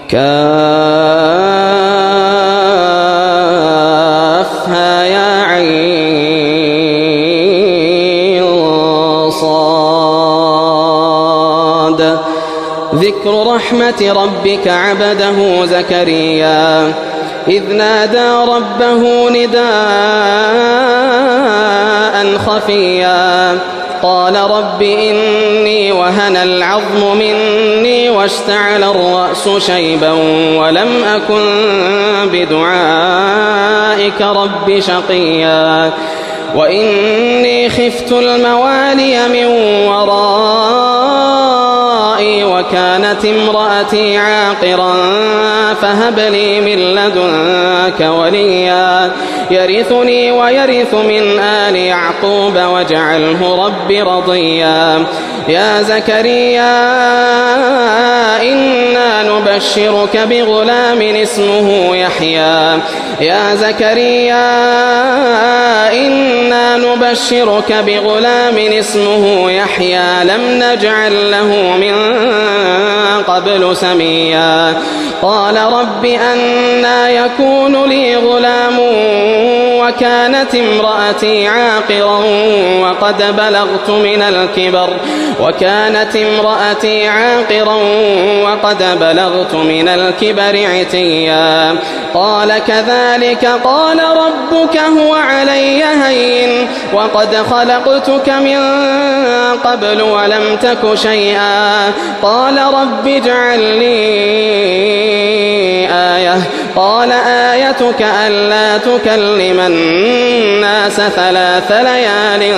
كافها يا عين صاد. ذكر رحمة ربك عبده زكريا إذ نادى ربه نداء خفيا قال رب إني وهن العظم مني واشتعل الرأس شيبا ولم أكن بدعائك رب شقيا وإني خفت الموالي من ورائي وكانت امرأتي عاقرا فهب لي من لدنك وليا يرثني ويرث من آل يعقوب واجعله رب رضيا. يا زكريا إنا نبشرك بغلام اسمه يحيى. يا زكريا إنا نبشرك بغلام اسمه يحيى لم نجعل له من قبل سميا. قال رب أنى يكون لي غلام وكانت امرأتي عاقرا وقد بلغت من الكبر عتيا. قال كذلك قال ربك هو علي هين وقد خلقتك من قبل ولم تك شيئا. قال رب اجعل لي آية. قال آيتك ألا تكلم الناس 3 ليال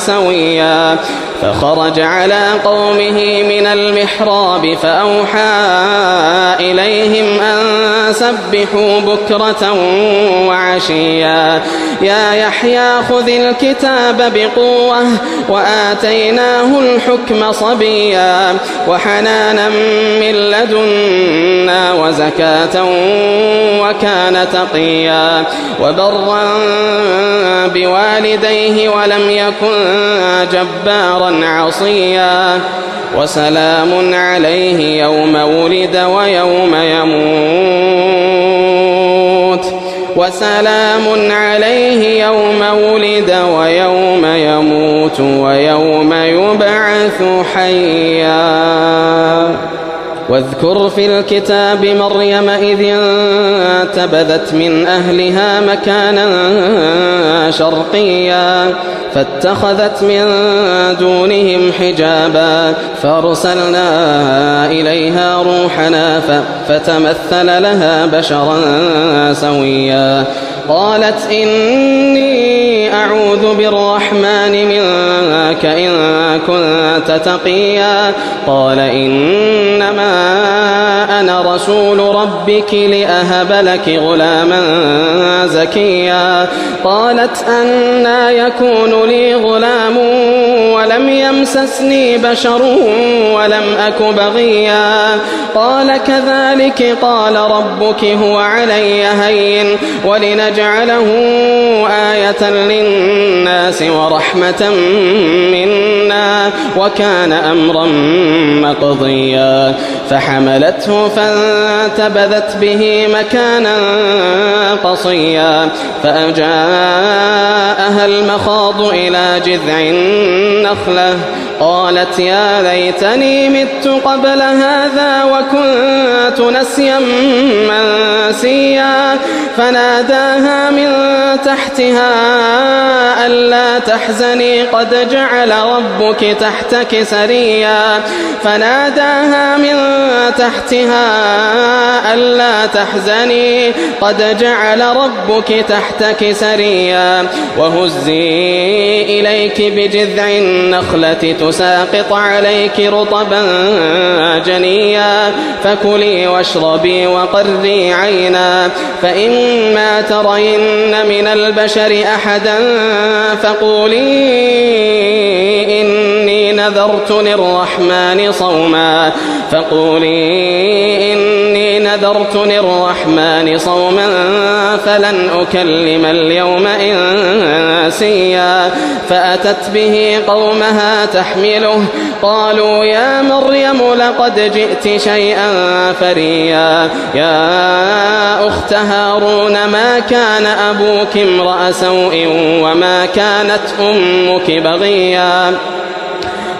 سويا. فخرج على قومه من المحراب فأوحى إليهم أن سبحوا بكرة وعشيا. يا يحيى خذ الكتاب بقوة وآتيناه الحكم صبيا وحنانا من لدنا وزكاة وكان تقيا وبرا بوالديه ولم يكن جبارا عصيا. وسلام عليه يوم ولد ويوم يموت. وسلام عليه يوم ولد ويوم يموت ويوم يبعث حيا. واذكر في الكتاب مريم إذ انتبذت من أهلها مكانا شرقيا فاتخذت من دونهم حجابا فأرسلنا إليها روحنا فتمثل لها بشرا سويا. قالت إني أعوذ بالرحمن منك إن كنت تقيا. قال إنما أنا رسول ربك لأهب لك غلاما زكيا. قالت أنى يكون لي غلام ولم يمسسني بشر ولم أك بغيا. قال كذلك قال ربك هو علي هين ولنجعله آية للناس ورحمة منا وكان أمرا مقضيا. فحملته فانتبذت به مكانا قصيا فأجاءها المخاض إلى جذع النخلة قالت يا ليتني مت قبل هذا وكنت نسيا منسيا. فناداها من تحتها ألا تحزني قد جعل ربك تحتك سريا. فناداها من تحتها ألا تحزني قد جعل ربك تحتك سريا. وهزي إليك بجذع النخلة تساقط عليك رطبا جنيا. فكلي واشربي وقري عينا فإما ترين من البشر أحدا فقولي إني نذرت للرحمن نذرت للرحمن صوما فلن أكلم اليوم إنسيا فأتت به قومها تحمله قالوا يا مريم لقد جئت شيئا فريا يا أخت هارون ما كان أبوك امرأ سوء وما كانت أمك بغيا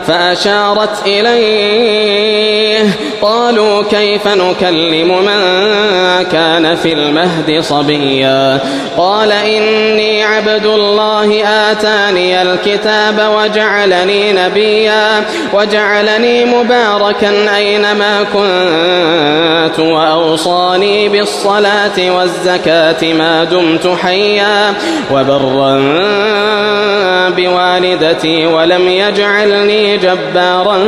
فأشارت إليه قالوا كيف نكلم من كان في المهد صبيا قال إني عبد الله آتاني الكتاب وجعلني نبيا وجعلني مباركا أينما كنت وأوصاني بالصلاة والزكاة ما دمت حيا وبرا بوالدتي ولم يجعلني جبارا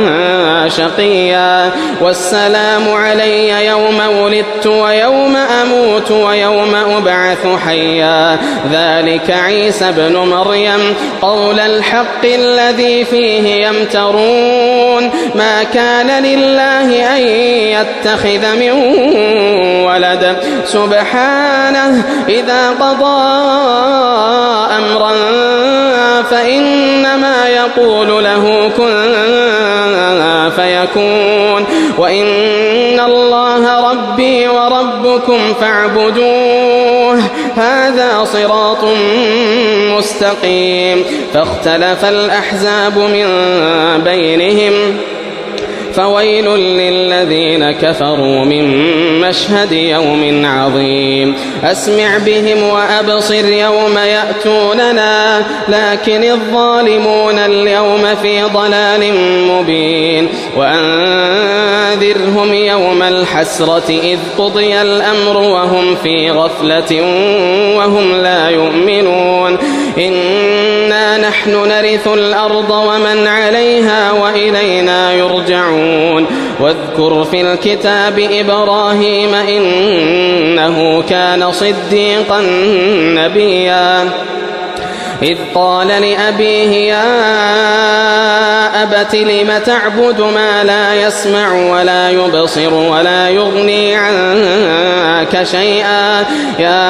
شقيا والسلام علي يوم ولدت ويوم أموت ويوم أبعث حيا ذلك عيسى ابن مريم قول الحق الذي فيه يمترون ما كان لله أن يتخذ من ولد سبحانه إذا قضى أمرا فإنما يقول له كن فيكون وإن الله ربي وربكم فاعبدوه هذا صراط مستقيم فاختلف الأحزاب من بينهم فويل للذين كفروا من مشهد يوم عظيم أسمع بهم وأبصر يوم يأتوننا لكن الظالمون اليوم في ضلال مبين وأنذرهم يوم الحسرة إذ قضي الأمر وهم في غفلة وهم لا يؤمنون إنا نحن نرث الأرض ومن عليها وإلينا يرجعون واذكر في الكتاب إبراهيم إنه كان صديقا نبيا إذ قال لأبيه يا أبت لم تعبد ما لا يسمع ولا يبصر ولا يغني عنك شيئا يا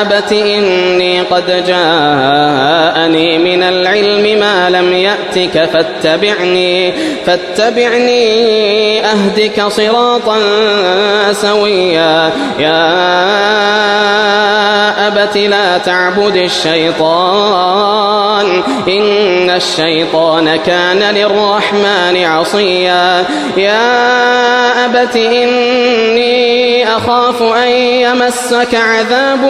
أبت إني قد جاءني من العلم ما لم يأتك فاتبعني أهدك صراطا سويا يا أبت لا تعبد الشيطان إن الشيطان كان للرحمن عصيا يا أبت إني أخاف أن يمسك عذاب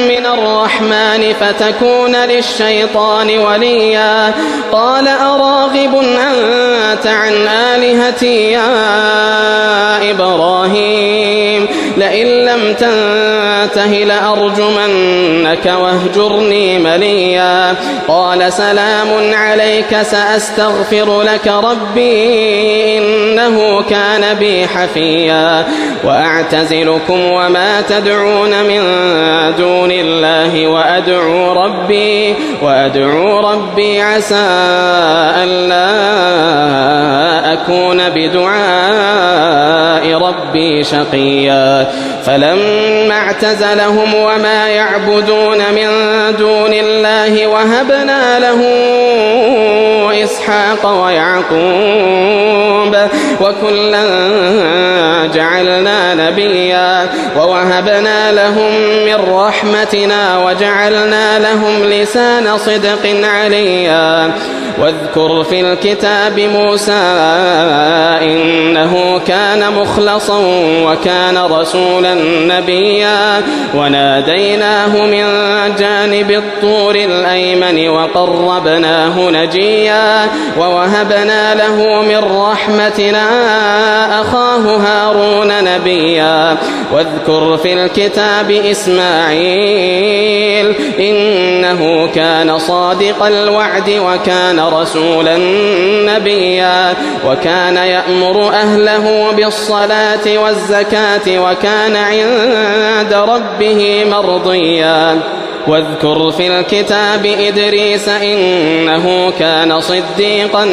من الرحمن فتكون للشيطان وليا قال أراغب أنت عن آلهتي يا إبراهيم لئن لم تنته لأرجمنك واهجرني مليا قال سلام عليك سأستغفر لك ربي إنه كان بي حفيا وأعتزلكم وما تدعون من دون الله وأدعو ربي عسى ألا أكون بدعاء ربي شقيا فلما اعتزلهم وما يعبدون من دون الله وهبنا له إسحاق ويعقوب وكلا جعلنا نبيا ووهبنا لهم من رحمتنا وجعلنا لهم لسان صدق عليا واذكر في الكتاب موسى إنه كان مخلصا وكان رسولا نبيا وناديناه من جانب الطور الأيمن وقربناه نجيا ووهبنا له من رحمتنا أخاه هارون نبيا واذكر في الكتاب إسماعيل إنه كان صادق الوعد وكان رسولا نبيا وكان يأمر أهله بالصلاة والزكاة وكان عند ربه مرضيا واذكر في الكتاب إدريس إنه كان صديقا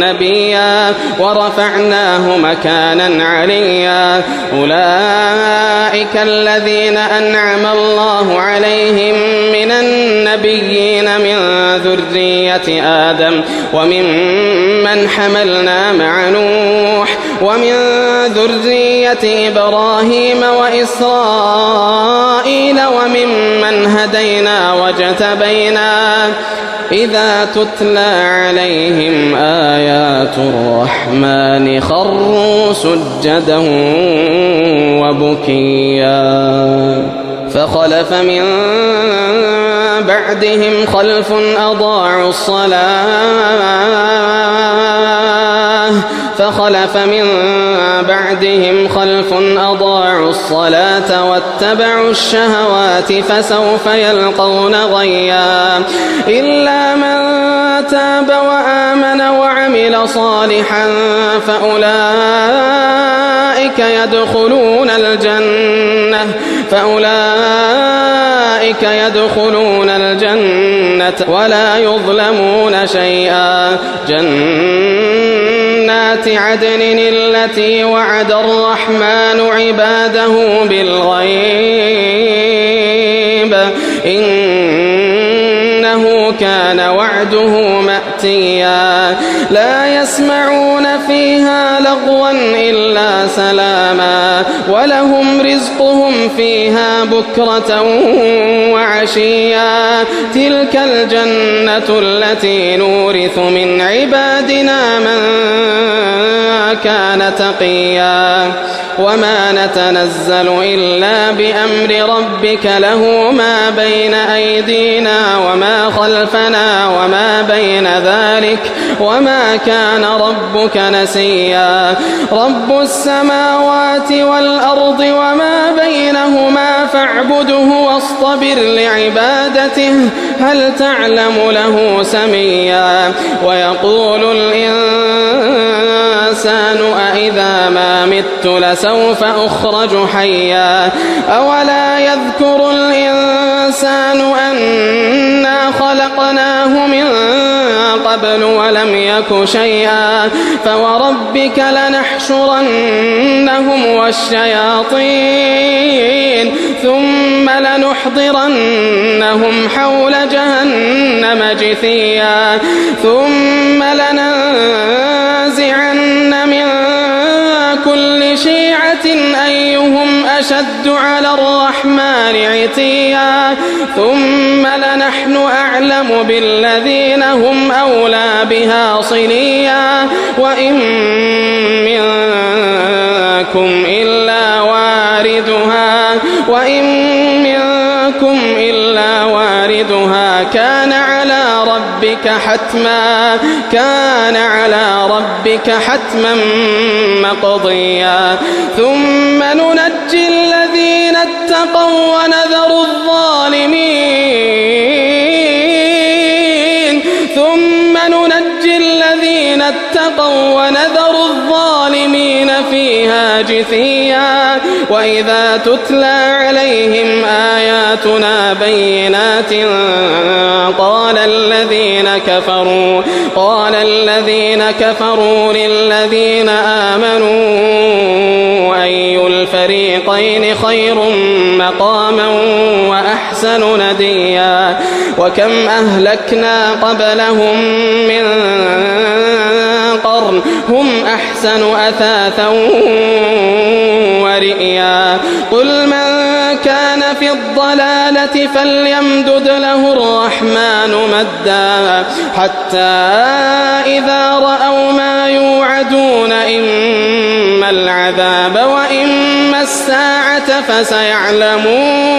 نبيا ورفعناه مكانا عليا أولئك الذين أنعم الله عليهم من النبيين من ذرية آدم وممن حملنا مع نوح ومن ذرية إبراهيم وإسرائيل وممن هدينا واجتبينا إذا تتلى عليهم آيات الرحمن خروا سجدا وبكيا فخلف من بعدهم خلف أضاعوا الصلاة واتبعوا الشهوات فسوف يلقون غيا إلا من تاب وآمن وعمل صالحا فأولئك يدخلون الجنة ولا يظلمون شيئا جنات عدن التي وعد الرحمن عباده بالغيب إنه كان وعده مأتيا لا يسمعون فيها لغوا إلا سلاما ولهم رزقهم فيها بكرة وعشيا تلك الجنة التي نورث من عبادنا من كان تقيا وما نتنزل إلا بأمر ربك له ما بين أيدينا وما خلفنا وما بين ذلك وما كان ربك نسيا رب السماوات والأرض وما بينهما فاعبده واصطبر لعبادته هل تعلم له سميا ويقول الإنسان أإذا ما مت لسوف أخرج حيا أولا يذكر الإنسان أنا خلقناه من قبل ولم يك شيئا فوربك لنحشرنهم والشياطين ثم لنحضرنهم حول جهنم جثيا ثم لننزعن من كل شيعة أيهم أشد على الرحمن عتيا ثم لنحن أعلم بالذين هم أولى بها صليا وإن منكم إلا واردها كان على ربك حتما مقضيا ثم ننجي الذين اتقوا ونذر الظالمين فيها جثيا وإذا تتلى عليهم آياتنا بينات قال الذين كفروا للذين آمنوا أي الفريقين خير مقاما وأحسن نديا وكم أهلكنا قبلهم من قرن هم أحسن أثاثا ورئيا قل من كان في الضلالة فليمدد له الرحمن مدا حتى إذا رأوا ما يوعدون إما العذاب وإما الساعة فسيعلمون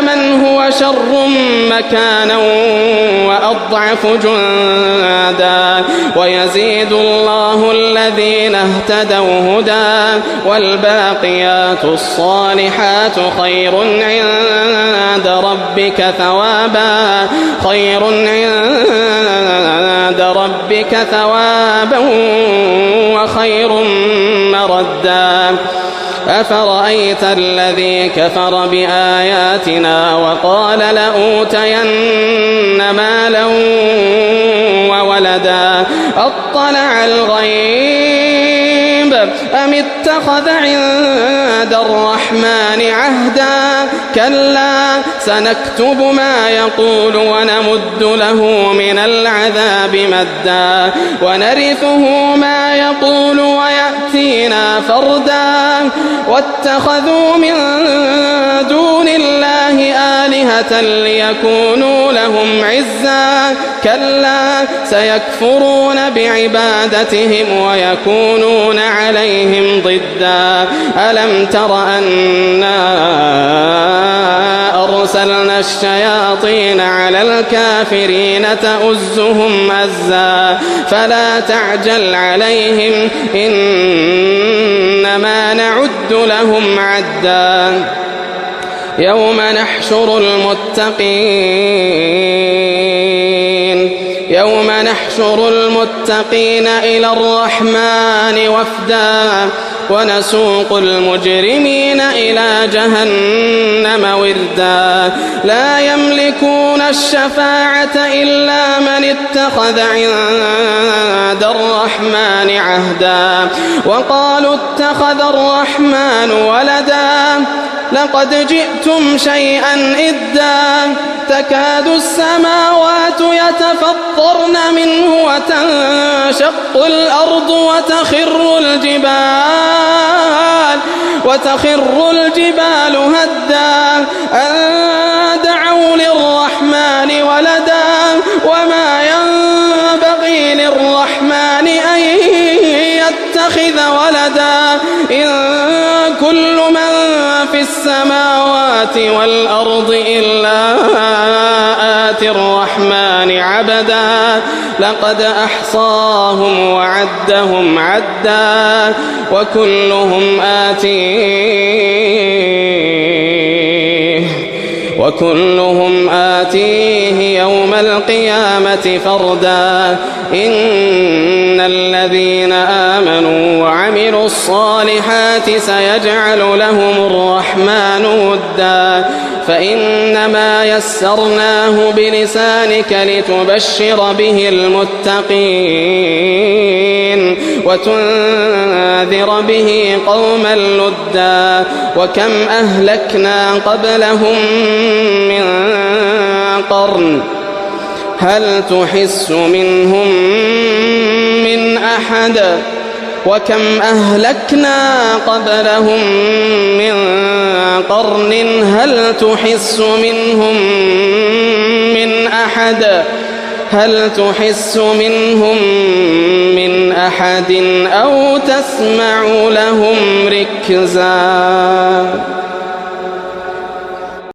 من هو شر مكانا وأضعف جندا ويزيد الله الذين اهتدوا هدى والباقيات الصالحات خير عند ربك ثوابا وخير مردا أفرأيت الذي كفر بآياتنا وقال لأوتين مالا وولدا أطلع الغيب أم اتخذ عند الرحمن عهدا كلا سنكتب ما يقول ونمد له من العذاب مدا ونرثه ما يقول ويأتينا فردا واتخذوا من دون الله آلهة ليكونوا لهم عزا كلا سيكفرون بعبادتهم ويكونون عليهم ضدا ألم تر أنا أرسلنا الشياطين على الكافرين تؤزهم أزا فلا تعجل عليهم إنما نعد لهم عدا يوم نحشر المتقين إلى الرحمن وفدا ونسوق المجرمين إلى جهنم وردا لا يملكون الشفاعة إلا من اتخذ عند الرحمن عهدا وقالوا اتخذ الرحمن ولدا لقد جئتم شيئا إدا تكاد السماوات يتفطرن منه وتنشق الأرض وتخر الجبال هدا أن دعوا للرحمن ولدا وما ينبغي للرحمن أن يتخذ ولدا إن كل من في السماوات والأرض إلا آتي الرحمن عبدا لقد أحصاهم وعدهم عدا وكلهم آتيه يوم القيامة فردا إن الذين آمنوا وعملوا الصالحات سيجعل لهم الرحمن ودا فإنما يسرناه بلسانك لتبشر به المتقين وتنذر به قوما لدا وكم أهلكنا قبلهم من قرن هل تحس منهم من أحد وكم أهلكنا قبلهم من قرن هل تحس منهم من أحد أو تسمع لهم ركزا.